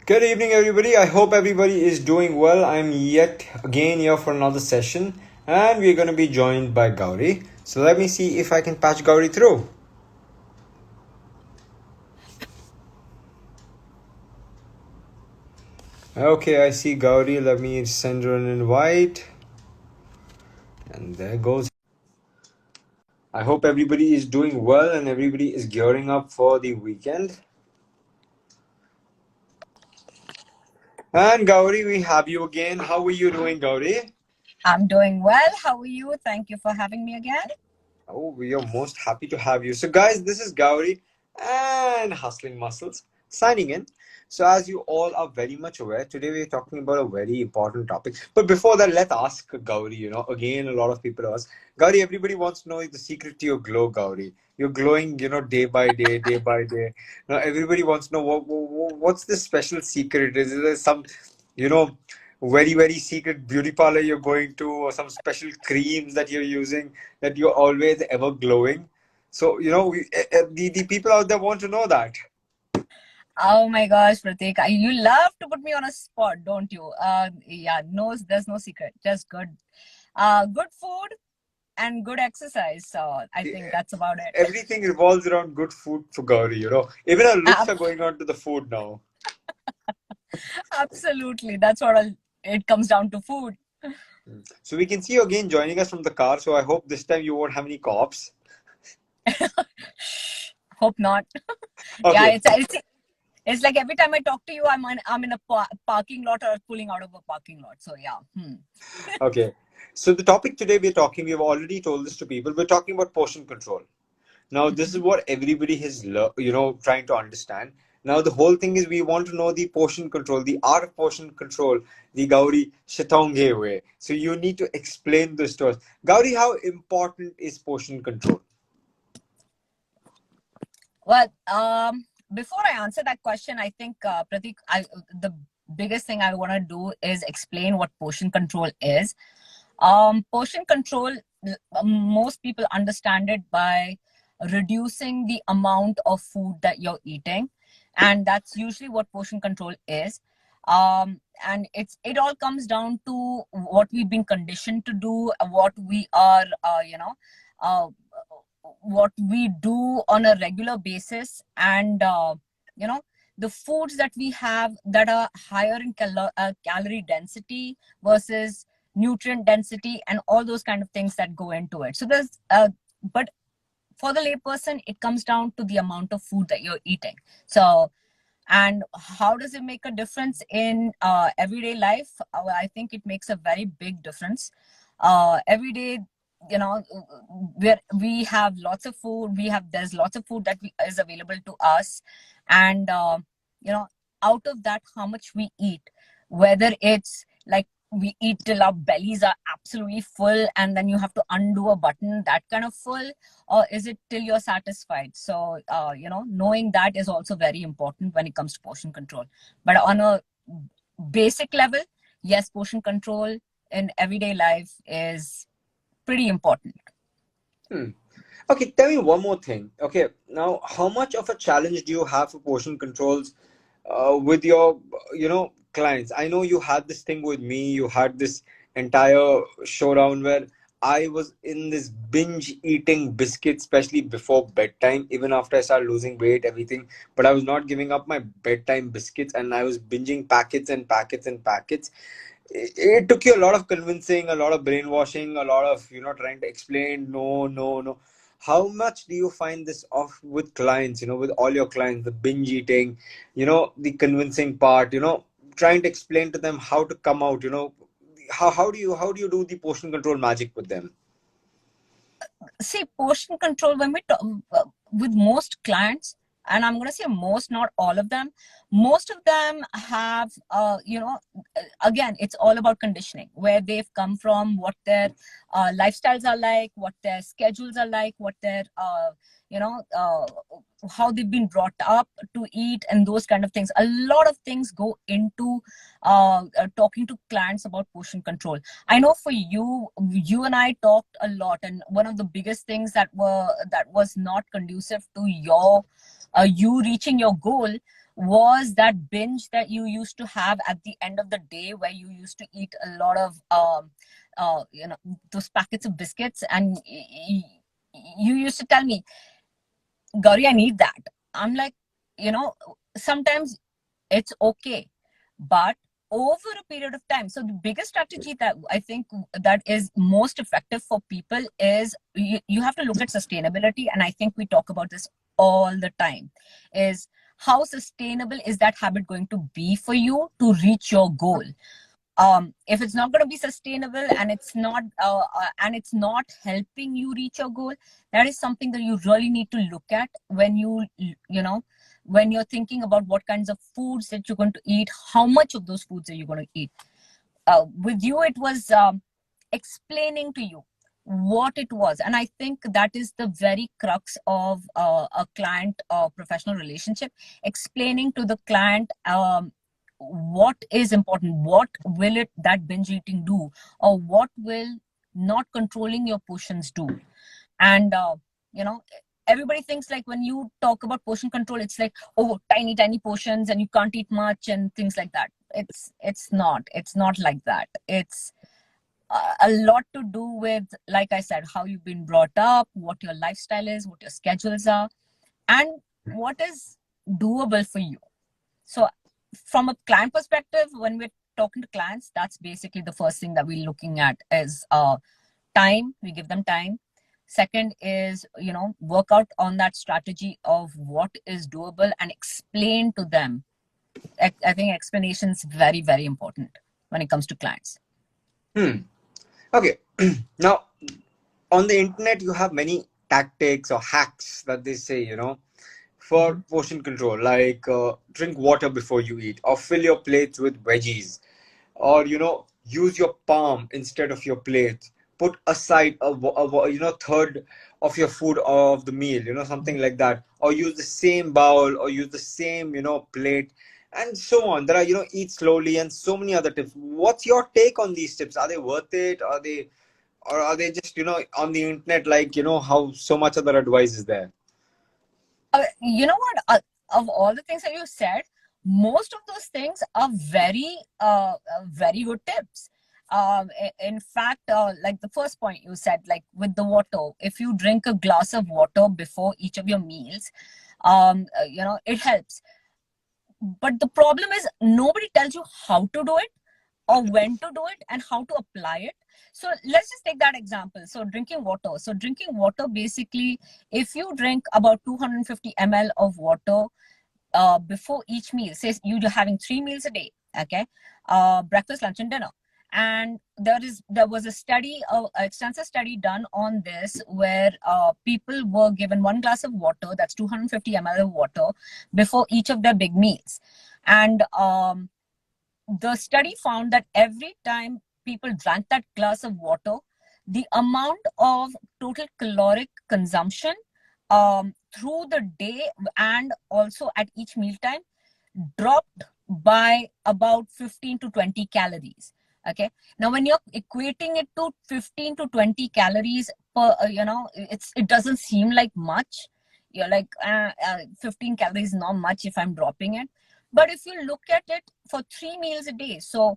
Good evening, everybody. I hope everybody is doing well. I'm yet again here for another session, and we're going to be joined by Gauri. So let me see if I can patch Gauri through. Okay, I see Gauri. Let me send her an invite. And there goes. I hope everybody is doing well and everybody is gearing up for the weekend. And Gauri, we have you again. How are you doing, Gauri? I'm doing well. How are you? Thank you for having me again. Oh, we are most happy to have you. So, guys, this is Gauri and Hustling Muscles signing in. So, as you all are very much aware, today we're talking about a very important topic. But before that, let's ask Gauri. Again, a lot of people ask Gauri. Everybody wants to know the secret to your glow, Gauri. You're glowing, day by day, day by day. Now, everybody wants to know what's the special secret? Is there some, you know, very secret beauty parlor you're going to, or some special creams that you're using that you're always ever glowing? So, the people out there want to know that. Oh my gosh, Pratik, you love to put me on a spot, don't you? Yeah, no, there's no secret. Just good food and good exercise. So I think that's about it. Everything revolves around good food for Gauri. Even our looks Ab- are going on to the food now. Absolutely, that's what it comes down to food. So we can see you again joining us from the car. So I hope this time you won't have any cops. Hope not. Yeah, Okay. it's like every time I talk to you, I'm in a parking lot or pulling out of a parking lot. So yeah. Okay. So the topic today we've already told this to people. We're talking about portion control. Now, this is what everybody is, trying to understand. Now, the whole thing is we want to know the portion control, the art of portion control, the Gauri Shatonge way. So you need to explain this to us. Gauri, how important is portion control? Well, before I answer that question, I think Pratik, the biggest thing I want to do is explain what portion control is. Portion control, most people understand it by reducing the amount of food that you're eating, and that's usually what portion control is. And it all comes down to what we've been conditioned to do, what we are, uh, what we do on a regular basis, and you know the foods that we have that are higher in calorie density versus nutrient density and all those kind of things that go into it. So there's but for the layperson, it comes down to the amount of food that you're eating. So, and how does it make a difference in everyday life? I think it makes a very big difference. Every day, you know, where we have lots of food, there's lots of food that is available to us, and you know, out of that, how much we eat, whether it's like we eat till our bellies are absolutely full and then you have to undo a button, that kind of full, or is it till you're satisfied? So knowing that is also very important when it comes to portion control. But on a basic level, yes, portion control in everyday life is pretty important. Hmm. Okay, tell me one more thing. Okay, now how much of a challenge do you have for portion controls with your, clients? I know you had this thing with me. You had this entire showdown where I was in this binge eating biscuits, especially before bedtime, even after I started losing weight, everything. But I was not giving up my bedtime biscuits, and I was binging packets and packets and packets. It took you a lot of convincing, a lot of brainwashing, a lot of trying to explain. No, no, no. How much do you find this off with clients? With all your clients, the binge eating, the convincing part. Trying to explain to them how to come out. How do you do the portion control magic with them? See, portion control, when we talk with most clients, and I'm going to say most, not all of them, most of them have again, it's all about conditioning, where they've come from, what their lifestyles are like, what their schedules are like, what their you know uh, how they've been brought up to eat, and those kind of things. A lot of things go into talking to clients about portion control. I know for you and I talked a lot, and one of the biggest things that was not conducive to you reaching your goal was that binge that you used to have at the end of the day, where you used to eat a lot of you know, those packets of biscuits, and you used to tell me, Gauri, I need that. I'm like, you know, sometimes it's okay, but over a period of time. So the biggest strategy that I think that is most effective for people is you have to look at sustainability. And I think we talk about this all the time, is how sustainable is that habit going to be for you to reach your goal? If it's not going to be sustainable, and it's not helping you reach your goal, that is something that you really need to look at when you know, when you're thinking about what kinds of foods that you're going to eat, how much of those foods are you going to eat. With you, it was explaining to you what it was, and I think that is the very crux of a client professional relationship. Explaining to the client what is important, what will it that binge eating do, or what will not controlling your portions do. And you know, everybody thinks like when you talk about portion control, it's like, oh, tiny portions and you can't eat much and things like that. It's not like that. It's a lot to do with, like I said, how you've been brought up, what your lifestyle is, what your schedules are, and what is doable for you. So from a client perspective, when we're talking to clients, that's basically the first thing that we're looking at is time. We give them time. Second is, you know, work out on that strategy of what is doable and explain to them. I think explanation is very, very important when it comes to clients. Okay. Now, on the internet, you have many tactics or hacks that they say, you know, for portion control, like drink water before you eat, or fill your plates with veggies, or, you know, use your palm instead of your plate. Put aside you know, third of your food of the meal, you know, something like that, or use the same bowl, or use the same, you know, plate, and so on. There are, you know, eat slowly and so many other tips. What's your take on these tips? Are they worth it? Or are they just, you know, on the internet, like, you know, how so much other advice is there? You know what? Of all the things that you said, most of those things are very good tips. In fact, like the first point you said, like with the water, if you drink a glass of water before each of your meals, you know, it helps. But the problem is nobody tells you how to do it, or when to do it, and how to apply it. So let's just take that example. So drinking water. So drinking water, basically, if you drink about 250 ml of water before each meal, say you're having 3 meals a day, okay, breakfast, lunch, and dinner. And there was a study, an extensive study done on this, where people were given 1 glass of water, that's 250 ml of water, before each of their big meals. And the study found that every time people drank that glass of water, the amount of total caloric consumption through the day and also at each mealtime dropped by about 15 to 20 calories. Okay. Now, when you're equating it to 15 to 20 calories per, you know, it doesn't seem like much. You're like, 15 calories is not much if I'm dropping it. But if you look at it for 3 meals a day, so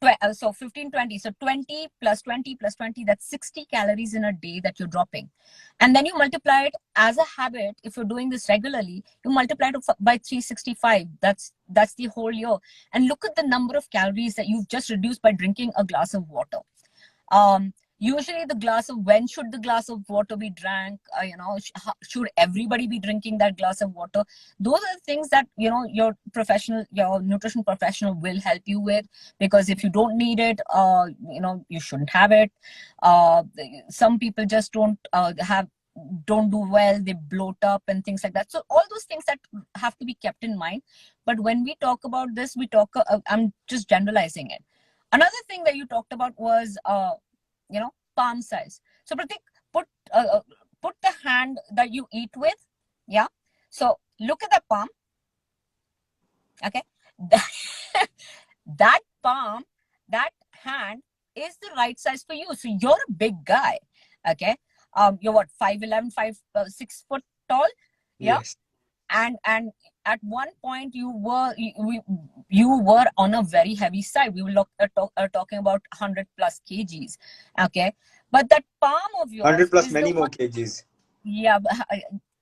15, 20, so 20 plus 20 plus 20, that's 60 calories in a day that you're dropping. And then you multiply it as a habit. If you're doing this regularly, you multiply it by 365. That's the whole year. And look at the number of calories that you've just reduced by drinking a glass of water. Usually when should the glass of water be drank? You know, should everybody be drinking that glass of water? Those are the things that, you know, your nutrition professional will help you with, because if you don't need it, you know, you shouldn't have it. Some people just don't do well, they bloat up and things like that. So all those things that have to be kept in mind. But when we talk about this, I'm just generalizing it. Another thing that you talked about was you know, palm size. So Pratik, put the hand that you eat with. Yeah. So look at the palm. Okay. That palm, that hand is the right size for you. So you're a big guy. Okay. You're what, 5'11", 6 foot tall? Yeah. Yes. And at one point you were on a very heavy side. We were talking about 100 plus kgs. Okay, but that palm of 100 yours plus is the many more one. kgs. Yeah,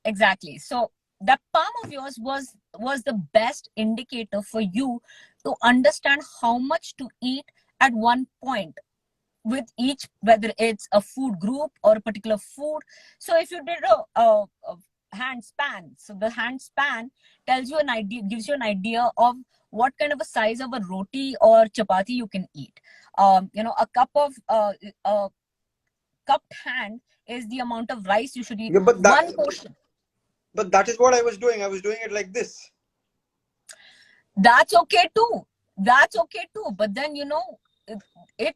exactly. So that palm of yours was the best indicator for you to understand how much to eat at one point with each, whether it's a food group or a particular food. So if you did a hand span, so the hand span tells you an idea, gives you an idea of what kind of a size of a roti or chapati you can eat. A cup of cupped hand is the amount of rice you should eat, Yeah, one portion. but that is what I was doing. I was doing it like this. That's okay too. That's okay too. But then it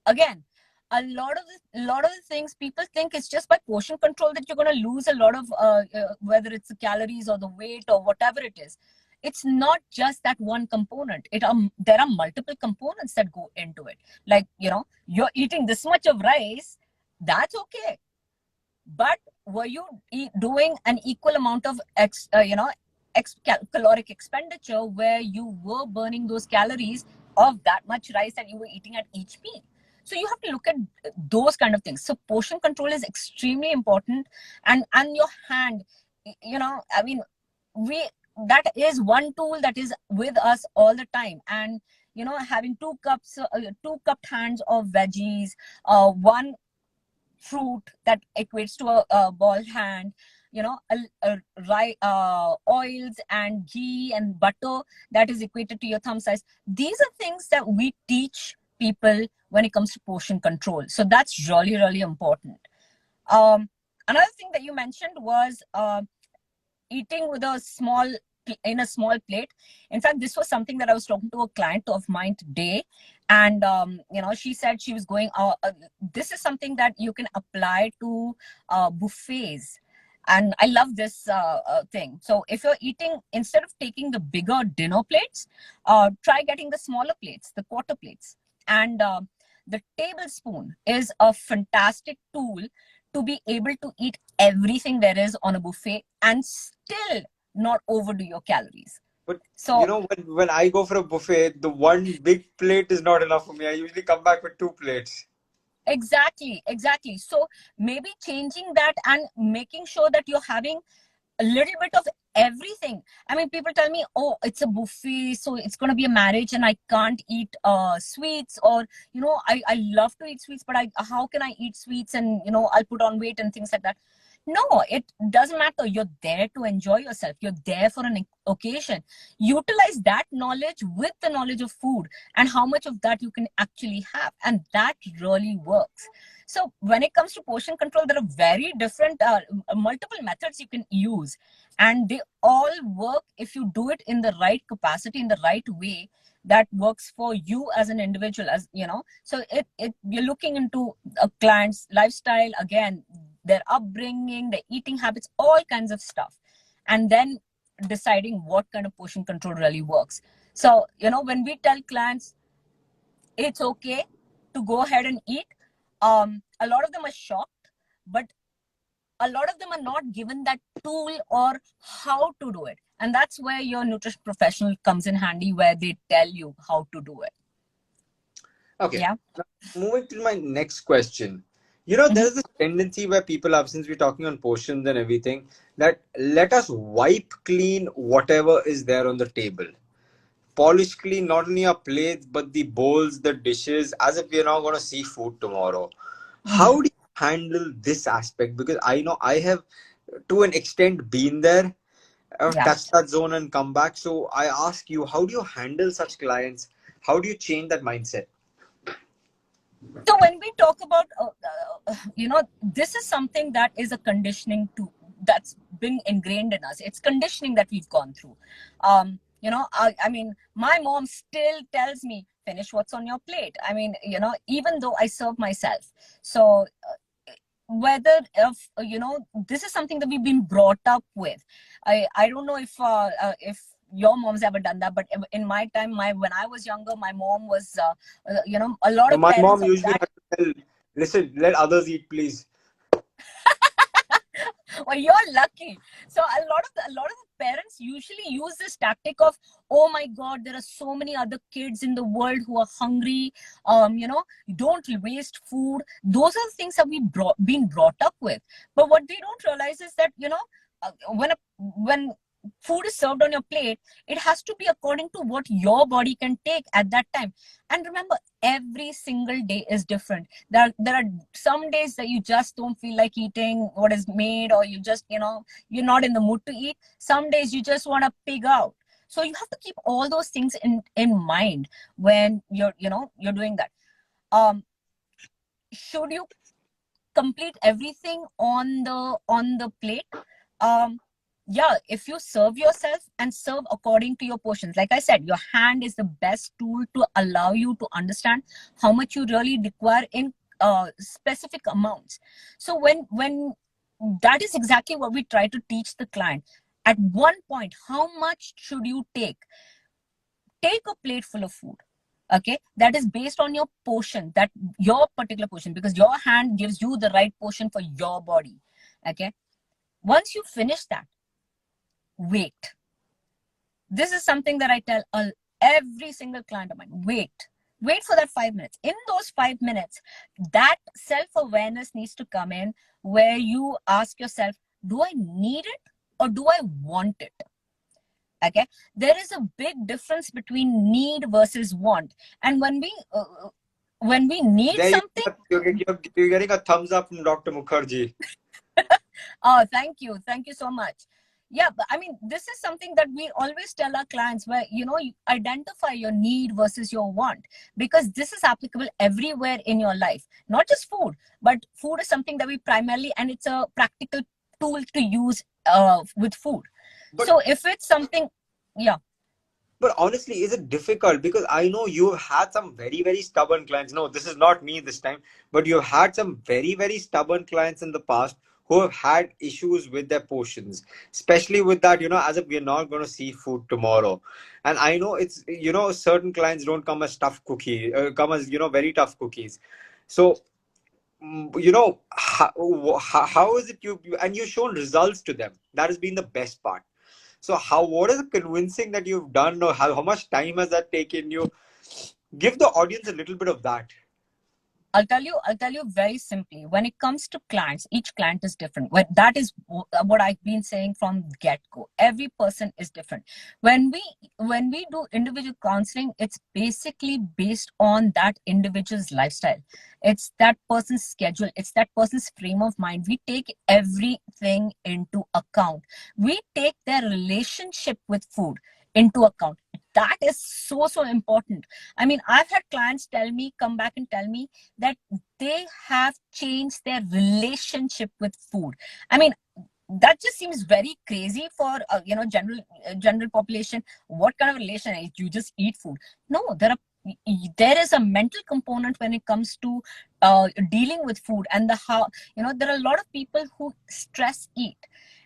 again, a lot of the things people think it's just by portion control that you're going to lose a lot of whether it's the calories or the weight or whatever it is. It's not just that one component. There are multiple components that go into it. Like you're eating this much of rice, that's okay. But were you doing an equal amount of caloric expenditure where you were burning those calories of that much rice that you were eating at each meal? So you have to look at those kind of things. So portion control is extremely important. And your hand, I mean, we that is one tool that is with us all the time. And having two cupped hands of veggies, one fruit that equates to a ball hand, oils and ghee and butter that is equated to your thumb size. These are things that we teach people when it comes to portion control. So that's really, really important. Another thing that you mentioned was eating with in a small plate. In fact, this was something that I was talking to a client of mine today, and she said she was going. This is something that you can apply to buffets, and I love this thing. So if you're eating, instead of taking the bigger dinner plates, try getting the smaller plates, the quarter plates, and the tablespoon is a fantastic tool to be able to eat everything there is on a buffet and still not overdo your calories. But So when I go for a buffet, the one big plate is not enough for me. I usually come back with two plates. exactly. So maybe changing that and making sure that you're having a little bit of everything. I mean, people tell me, oh, it's a buffet, so it's going to be a marriage and I can't eat sweets, or I love to eat sweets, but how can I eat sweets and I'll put on weight and things like that. No, it doesn't matter. You're there to enjoy yourself. You're there for an occasion. Utilize that knowledge with the knowledge of food and how much of that you can actually have. And that really works. So when it comes to portion control, there are very different, multiple methods you can use. And they all work if you do it in the right capacity, in the right way that works for you as an individual, so you're looking into a client's lifestyle, again, their upbringing, their eating habits, all kinds of stuff, and then deciding what kind of portion control really works. So when we tell clients it's okay to go ahead and eat, a lot of them are shocked, but a lot of them are not given that tool or how to do it. And that's where your nutrition professional comes in handy, where they tell you how to do it. Okay. Yeah. Now, moving to my next question. Mm-hmm. There's this tendency where people have, since we're talking on portions and everything, that let us wipe clean whatever is there on the table. Polish clean not only our plates, but the bowls, the dishes, as if we're not going to see food tomorrow. How do you handle this aspect? Because I know I have, to an extent, been there. I've Yeah. touched that zone and come back. So I ask you, how do you handle such clients? How do you change that mindset? So when we talk about, this is something that is a conditioning that's been ingrained in us. It's conditioning that we've gone through. I mean, my mom still tells me, finish what's on your plate. I mean, even though I serve myself. So whether this is something that we've been brought up with. I don't know if your mom's ever done that, but in my time, when I was younger, my mom was a lot of My parents mom of usually that. had to tell, listen, let others eat, please. Well, you're lucky. So a lot of the parents usually use this tactic of, oh my God, there are so many other kids in the world who are hungry. Don't waste food. Those are the things that been brought up with. But what they don't realize is that when food is served on your plate, it has to be according to what your body can take at that time. And remember, every single day is different. There are some days that you just don't feel like eating what is made, or you just you're not in the mood to eat. Some days you just want to pig out. So you have to keep all those things in mind when you're doing that. Should you complete everything on the plate? um yeah, if you serve yourself and serve according to your portions, like I said, your hand is the best tool to allow you to understand how much you really require in specific amounts. So when that is exactly what we try to teach the client. At one point, how much should you take a plate full of food? Okay, that is based on your portion, that your particular portion, because your hand gives you the right portion for your body. Okay, once you finish that, wait. This is something that I tell every single client of mine. Wait for that 5 minutes. In those 5 minutes, that self-awareness needs to come in, where you ask yourself, do I need it or do I want it? Okay, there is a big difference between need versus want. And when we need There something, you're getting a thumbs up from Dr. Mukherjee. oh, thank you so much. Yeah, but I mean, this is something that we always tell our clients, where you identify your need versus your want, because this is applicable everywhere in your life, not just food. But food is something that we primarily, and it's a practical tool to use with food. But So if it's something, yeah. But honestly, is it difficult? Because I know you've had some very, very stubborn clients. No, this is not me this time, but you've had some very, very stubborn clients in the past who have had issues with their portions, especially with that, as if we're not going to see food tomorrow. And I know it's, certain clients don't come as tough cookie, come as, very tough cookies. So, how is it and you've shown results to them? That has been the best part. So what is the convincing that you've done, or how much time has that taken you? Give the audience a little bit of that. I'll tell you very simply. When it comes to clients, each client is different. That is what I've been saying from get-go. Every person is different. When we do individual counseling, it's basically based on that individual's lifestyle. It's that person's schedule. It's that person's frame of mind. We take everything into account. We take their relationship with food into account. That is so important. I mean, I've had clients come back and tell me that they have changed their relationship with food. I mean, that just seems very crazy for general population. What kind of relation is you just eat food? No, there is a mental component when it comes to dealing with food, and how there are a lot of people who stress eat.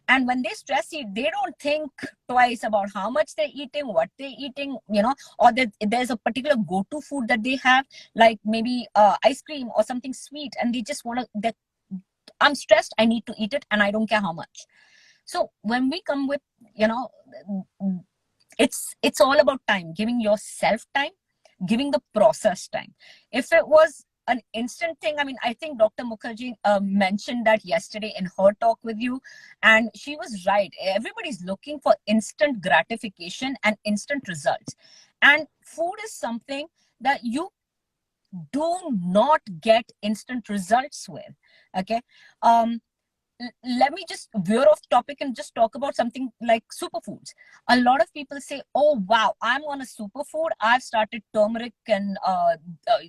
And when they stress eat, they don't think twice about how much they're eating, what they're eating, or there's a particular go-to food that they have, like maybe ice cream or something sweet, and they just want to, I'm stressed, I need to eat it, and I don't care how much. So when we come with, it's all about time, giving yourself time, giving the process time. If it was an instant thing, I mean, I think Dr. Mukherjee mentioned that yesterday in her talk with you, and she was right. Everybody's looking for instant gratification and instant results. And food is something that you do not get instant results with. Okay. Let me just veer off topic and just talk about something like superfoods. A lot of people say, oh wow, I'm on a superfood, I've started turmeric and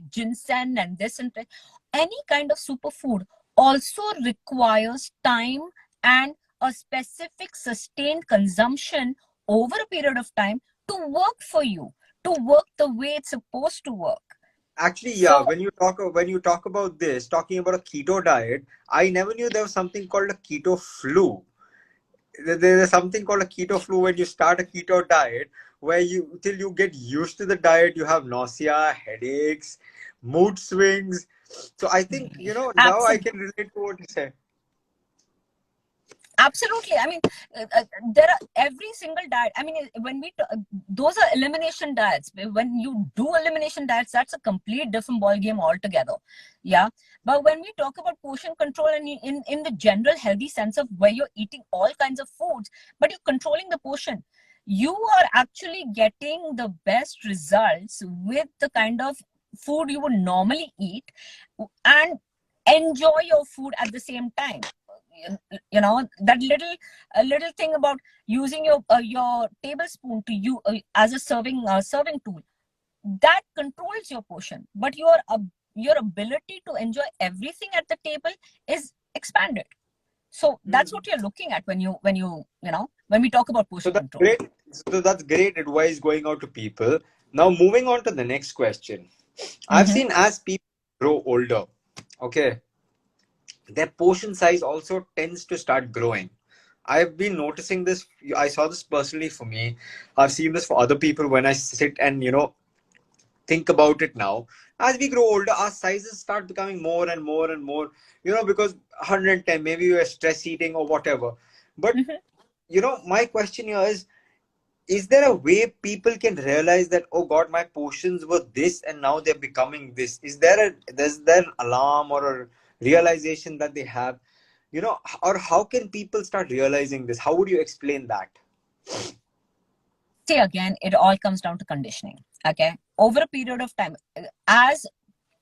ginseng and this and that. Any kind of superfood also requires time and a specific sustained consumption over a period of time to work for you, to work the way it's supposed to work. Actually, yeah, when you talk about this, talking about a keto diet, I never knew there was something called a keto flu. There's something called a keto flu when you start a keto diet, where till you get used to the diet, you have nausea, headaches, mood swings. So I think, now I Absolutely. can relate to what you say. Absolutely. I mean, there are every single diet. I mean, when those are elimination diets. When you do elimination diets, that's a complete different ball game altogether. Yeah. But when we talk about portion control and in the general healthy sense of where you're eating all kinds of foods, but you're controlling the portion, you are actually getting the best results with the kind of food you would normally eat and enjoy your food at the same time. That little thing about using your tablespoon to you as a serving tool, that controls your portion, but your ability to enjoy everything at the table is expanded. So that's what you're looking at when we talk about So portion that's control. great. So that's great advice going out to people. Now, moving on to the next question. I've Mm-hmm. seen as people grow older, okay, their portion size also tends to start growing. I've been noticing this. I saw this personally for me. I've seen this for other people when I sit and, think about it now. As we grow older, our sizes start becoming more and more and more, because 110, maybe you're stress eating or whatever. But, Mm-hmm. my question here is there a way people can realize that, oh God, my portions were this and now they're becoming this? Is there an alarm or a realization that they have? Or how can people start realizing this? How would you explain that? See, again, it all comes down to conditioning. Okay, over a period of time, as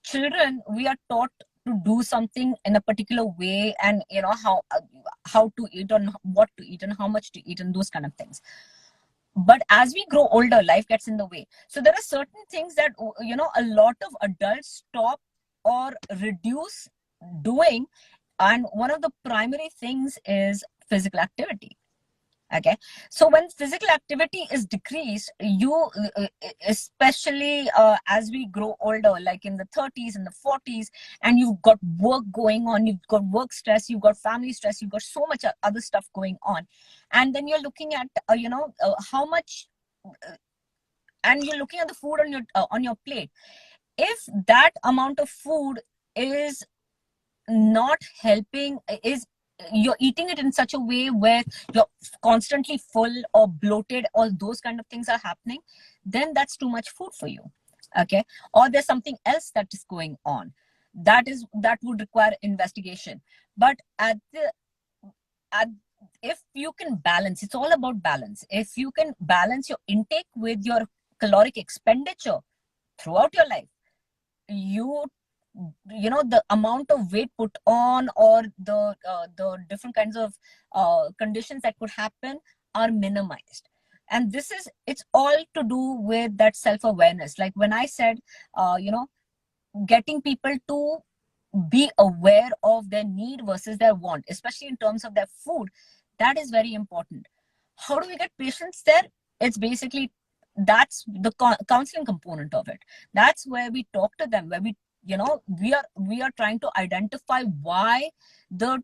children, we are taught to do something in a particular way, and how to eat and what to eat and how much to eat and those kind of things. But as we grow older, life gets in the way. So there are certain things that a lot of adults stop or reduce doing, and one of the primary things is physical activity. Okay, so when physical activity is decreased, especially as we grow older, like in the 30s and the 40s, and you've got work going on, you've got work stress, you've got family stress, you've got so much other stuff going on, and then you're looking at how much and you're looking at the food on your plate. If that amount of food is not helping, is you're eating it in such a way where you're constantly full or bloated, all those kind of things are happening, then that's too much food for you. Okay, or there's something else that is going on that would require investigation. But at if you can balance, it's all about balance. If you can balance your intake with your caloric expenditure throughout your life, you the amount of weight put on, or the different kinds of conditions that could happen are minimized. And it's all to do with that self-awareness. Like when I said, getting people to be aware of their need versus their want, especially in terms of their food, that is very important. How do we get patients there? It's basically, that's the counseling component of it. That's where we talk to them, where we are trying to identify why the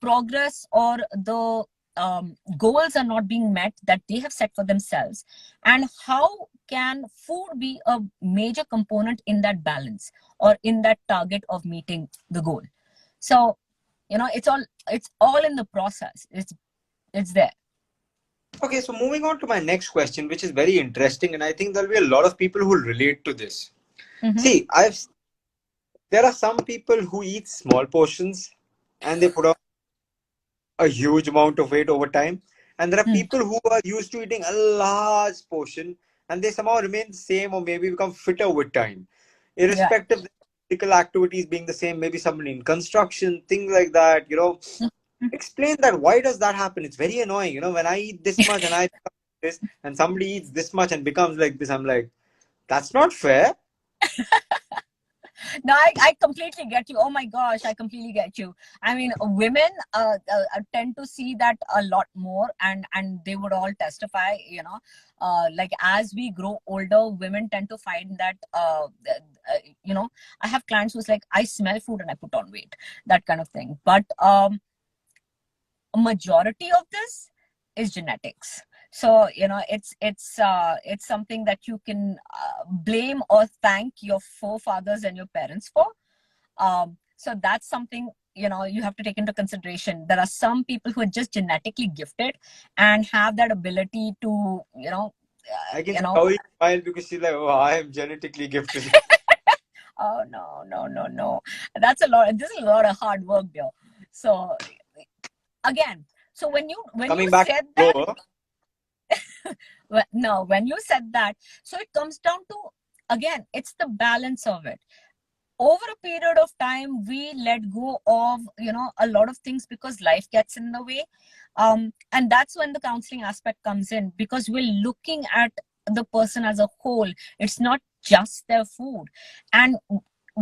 progress or the goals are not being met that they have set for themselves, and how can food be a major component in that balance or in that target of meeting the goal. So it's all in the process. It's there. Okay, so moving on to my next question, which is very interesting, and I think there'll be a lot of people who will relate to this. Mm-hmm. See, there are some people who eat small portions and they put on a huge amount of weight over time. And there are Mm. people who are used to eating a large portion and they somehow remain the same or maybe become fitter with time. Yeah. Irrespective of the physical activities being the same, maybe somebody in construction, things like that. Explain that. Why does that happen? It's very annoying. When I eat this much and I become this, and somebody eats this much and becomes like this, I'm like, that's not fair. No, I completely get you. Oh my gosh, I completely get you. I mean, women tend to see that a lot more, and they would all testify. Like as we grow older, women tend to find that I have clients who's like, I smell food and I put on weight, that kind of thing. But a majority of this is genetics. So it's something that you can blame or thank your forefathers and your parents for. So that's something you have to take into consideration there are some people who are just genetically gifted and have that ability to I can tell you smile because she's like, oh, I am genetically gifted. oh no, that's a lot. This is a lot of hard work there. So again, so when you Coming back said to that, flow, no, when you said that, so it comes down to, again, it's the balance of it. Over a period of time, we let go of a lot of things because life gets in the way, and that's when the counseling aspect comes in, because we're looking at the person as a whole. It's not just their food. And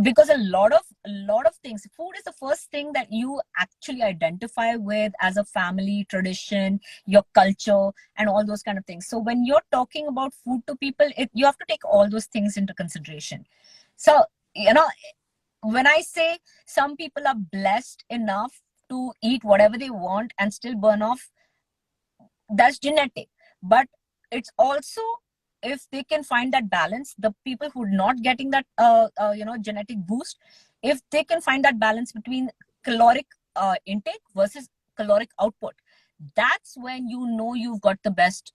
because a lot of things, food is the first thing that you actually identify with as a family tradition, your culture, and all those kind of things. So when you're talking about food to people, you have to take all those things into consideration. So you know when I say some people are blessed enough to eat whatever they want and still burn off, that's genetic. But it's also, if they can find that balance, the people who are not getting that genetic boost, if they can find that balance between caloric intake versus caloric output, that's when you've got the best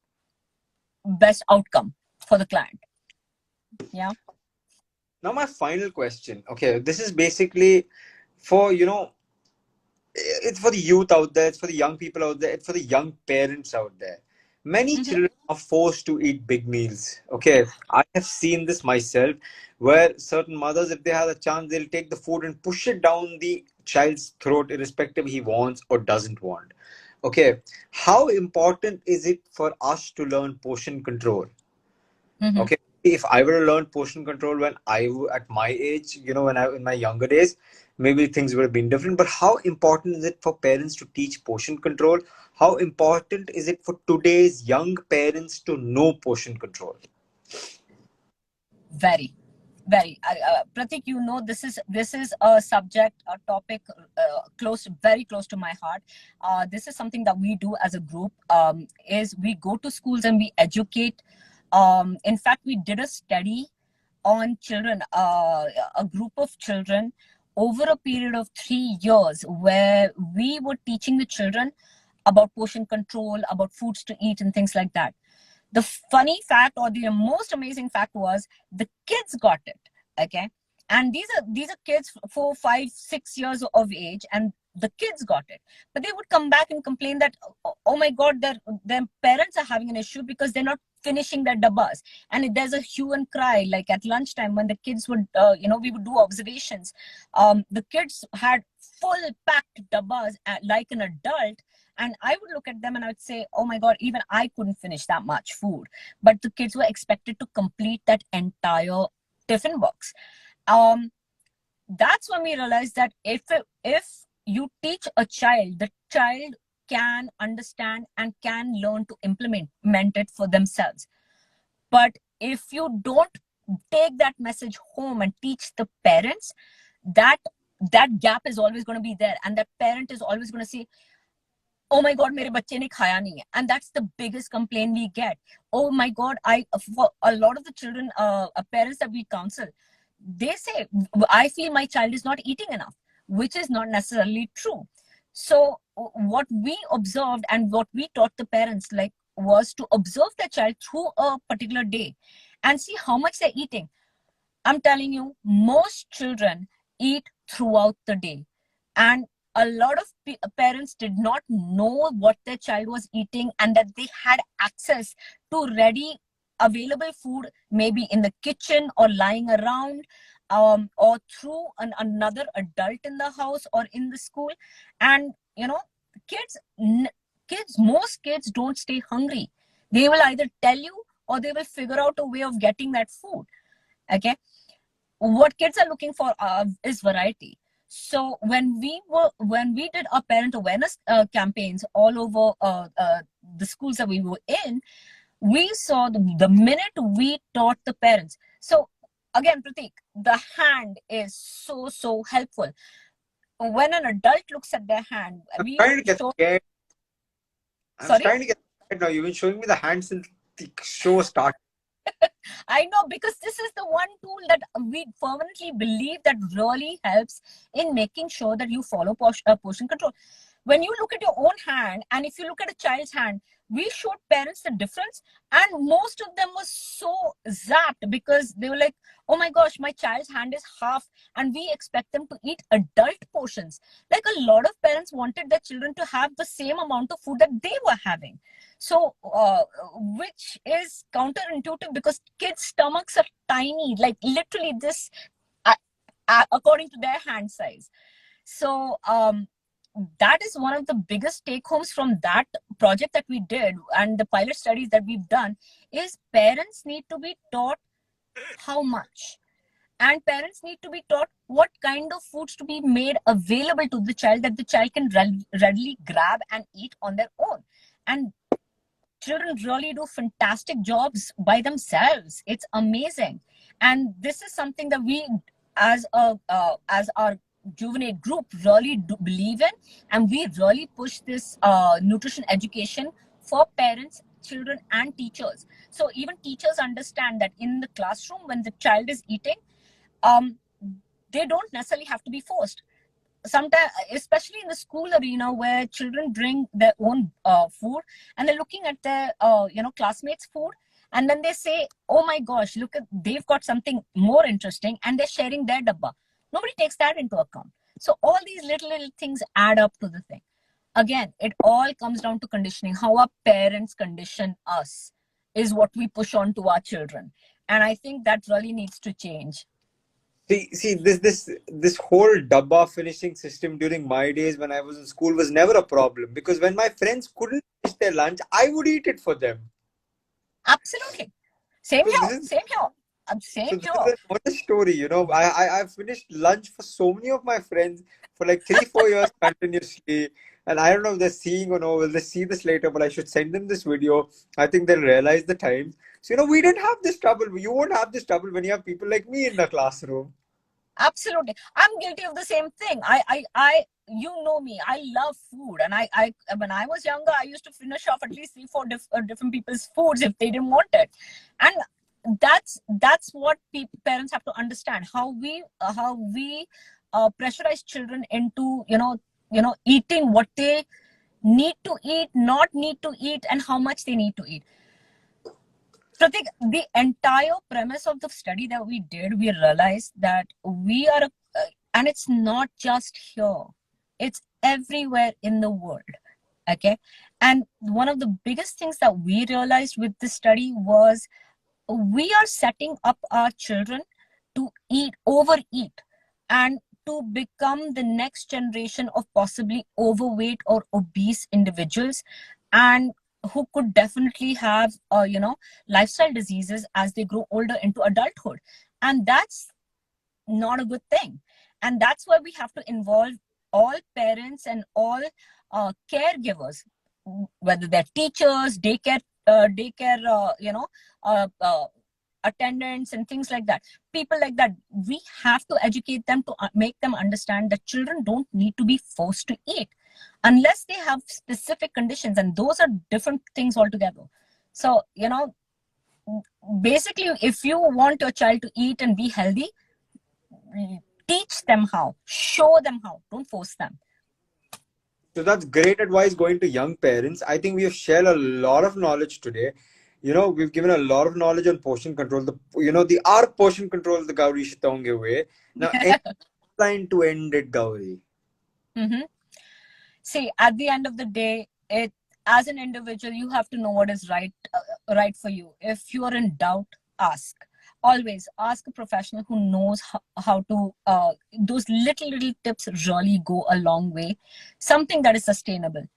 outcome for the client. Yeah. now my final question. Okay, this is basically for, it's for the youth out there, it's for the young people out there, it's for the young parents out there. Many Mm-hmm. children are forced to eat big meals. Okay, I have seen this myself, where certain mothers, if they have a chance, they'll take the food and push it down the child's throat, irrespective he wants or doesn't want. Okay, how important is it for us to learn portion control? Mm-hmm. Okay, if I were to learn portion control when at my age, when I in my younger days, maybe things would have been different. But how important is it for parents to teach portion control? How important is it for today's young parents to know portion control? Very, very. Pratik, this is a subject, a topic very close to my heart. This is something that we do as a group. Is we go to schools and we educate. In fact, we did a study on children, a group of children, over a period of 3 years, where we were teaching the children about portion control, about foods to eat, and things like that. The funny fact, or the most amazing fact, was the kids got it. Okay. And these are kids 4, 5, 6 years of age, and the kids got it. But they would come back and complain that, oh my god, their parents are having an issue because they're not finishing their dabbas. And there's a hue and cry, like at lunchtime when the kids would we would do observations. The kids had full packed dabbas, like an adult. And I would look at them and I would say, oh my God, even I couldn't finish that much food. But the kids were expected to complete that entire tiffin box. That's when we realized that if you teach a child, the child can understand and can learn to implement it for themselves. But if you don't take that message home and teach the parents, that gap is always going to be there. And that parent is always going to say, oh my god, mere bacche ne khaya nahi hai. And that's the biggest complaint we get. Oh my god, for a lot of the children, parents that we counsel, they say, I feel my child is not eating enough, which is not necessarily true. So what we observed and what we taught the parents, like, was to observe their child through a particular day and see how much they're eating. I'm telling you, most children eat throughout the day. And a lot of parents did not know what their child was eating, and that they had access to ready available food, maybe in the kitchen or lying around, or through another adult in the house or in the school. And kids most kids don't stay hungry. They will either tell you or they will figure out a way of getting that food. Okay. What kids are looking for is variety. So when we did our parent awareness campaigns all over the schools that we were in, we saw the minute we taught the parents. So again, Pratik, the hand is so helpful. When an adult looks at their hand, I'm we trying to get show. scared. I'm Sorry. trying to get scared now. You've been showing me the hand since the show started. I know, because this is the one tool that we fervently believe that really helps in making sure that you follow portion control. When you look at your own hand, and if you look at a child's hand, we showed parents the difference, and most of them were so zapped because they were like, oh my gosh, my child's hand is half, and we expect them to eat adult portions. Like, a lot of parents wanted their children to have the same amount of food that they were having. So, which is counterintuitive because kids' stomachs are tiny, like literally this, uh, according to their hand size. So, that is one of the biggest take homes from that project that we did, and the pilot studies that we've done, is parents need to be taught how much, and parents need to be taught what kind of foods to be made available to the child that the child can readily grab and eat on their own. And children really do fantastic jobs by themselves. It's amazing. And this is something that we, as our Juvenate group, really do believe in, and we really push this nutrition education for parents, children, and teachers. So even teachers understand that in the classroom, when the child is eating, they don't necessarily have to be forced. Sometimes, especially in the school arena, where children bring their own food, and they're looking at their classmates' food, and then they say, oh my gosh, look at, they've got something more interesting, and they're sharing their dabba. Nobody takes that into account. So all these little things add up to the thing. Again, it all comes down to conditioning. How our parents condition us is what we push on to our children, and I think that really needs to change. See, this whole dabba finishing system during my days when I was in school was never a problem, because when my friends couldn't finish their lunch, I would eat it for them. Absolutely. Same So here. this is Same here. so Same this here. is an honest story, you know. I finished lunch for so many of my friends for like 3-4 years continuously. And I don't know if they're seeing or no, will they see this later, but I should send them this video. I think they'll realize the time. So, you know, we didn't have this trouble. You won't have this trouble when you have people like me in the classroom. Absolutely. I'm guilty of the same thing. You know me, I love food. And when I was younger, I used to finish off at least 3-4 different people's foods if they didn't want it. And that's what parents have to understand, how we pressurize children into, eating what they need to eat, not need to eat, and how much they need to eat. Pratik, the entire premise of the study that we did, we realized that we are, and it's not just here, it's everywhere in the world. Okay. And one of the biggest things that we realized with this study was we are setting up our children to overeat, and to become the next generation of possibly overweight or obese individuals, and who could definitely have lifestyle diseases as they grow older into adulthood. And that's not a good thing. And that's why we have to involve all parents and all caregivers, whether they're teachers, daycare attendants, and things like that. People like that, we have to educate them to make them understand that children don't need to be forced to eat unless they have specific conditions, and those are different things altogether. So, basically, if you want your child to eat and be healthy, teach them how, show them how, don't force them. So that's great advice going to young parents. I think we have shared a lot of knowledge today. You know, we've given a lot of knowledge on portion control. The our portion control, the Gauri Shitonge way. Now, any line to end it, Gauri. Mm-hmm. See, at the end of the day, as an individual, you have to know what is right for you. If you are in doubt, ask. Always ask a professional who knows how to. Those little tips really go a long way. Something that is sustainable.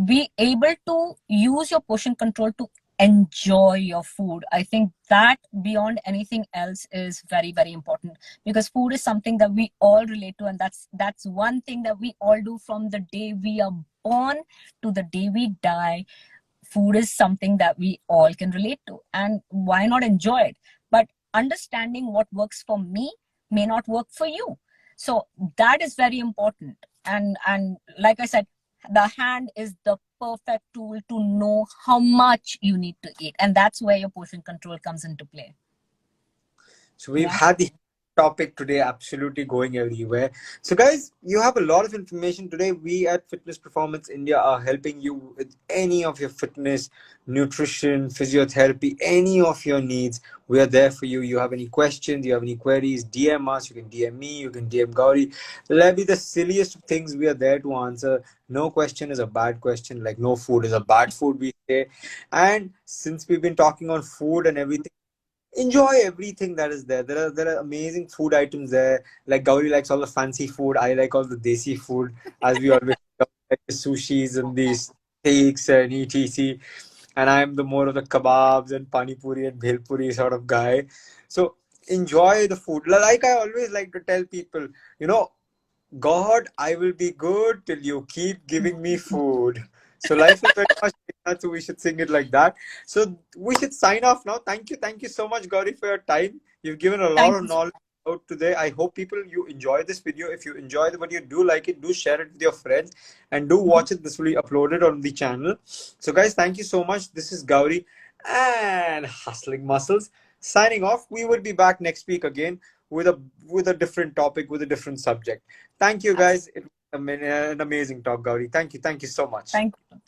Be able to use your portion control to enjoy your food. I think that beyond anything else is very, very important, because food is something that we all relate to, and that's one thing that we all do from the day we are born to the day we die. Food is something that we all can relate to, and why not enjoy it? But understanding what works for me may not work for you. So that is very important. And like I said, the hand is the perfect tool to know how much you need to eat, and that's where your portion control comes into play. So we've Yeah. had the topic today absolutely going everywhere. So guys, you have a lot of information today. We at Fitness Performance India are helping you with any of your fitness, nutrition, physiotherapy, any of your needs. We are there for you. You have any questions, you have any queries, DM us. You can DM me, you can DM Gauri. Let be the silliest of things, we are there to answer. No question is a bad question, like no food is a bad food, we say. And since we've been talking on food and everything, enjoy everything that is there. There are amazing food items there. Like Gauri likes all the fancy food. I like all the desi food, as we always like the sushis and the steaks and etc. And I'm the more of the kebabs and pani puri and bhel puri sort of guy. So enjoy the food. Like I always like to tell people, you know, God, I will be good till you keep giving me food. So life is very much like that, so we should sing it like that. So we should sign off now. Thank you so much, Gauri, for your time. You've given a lot Thank of you. knowledge out today. I hope people you enjoy this video. If you enjoy the video, do like it, do share it with your friends, and do Mhm. watch it. This will be uploaded on the channel. So guys, thank you so much. This is Gauri and Hustling Muscles signing off. We will be back next week again with a different topic, with a different subject. Thank you, guys. It was an amazing talk, Gauri. Thank you so much. Thank you.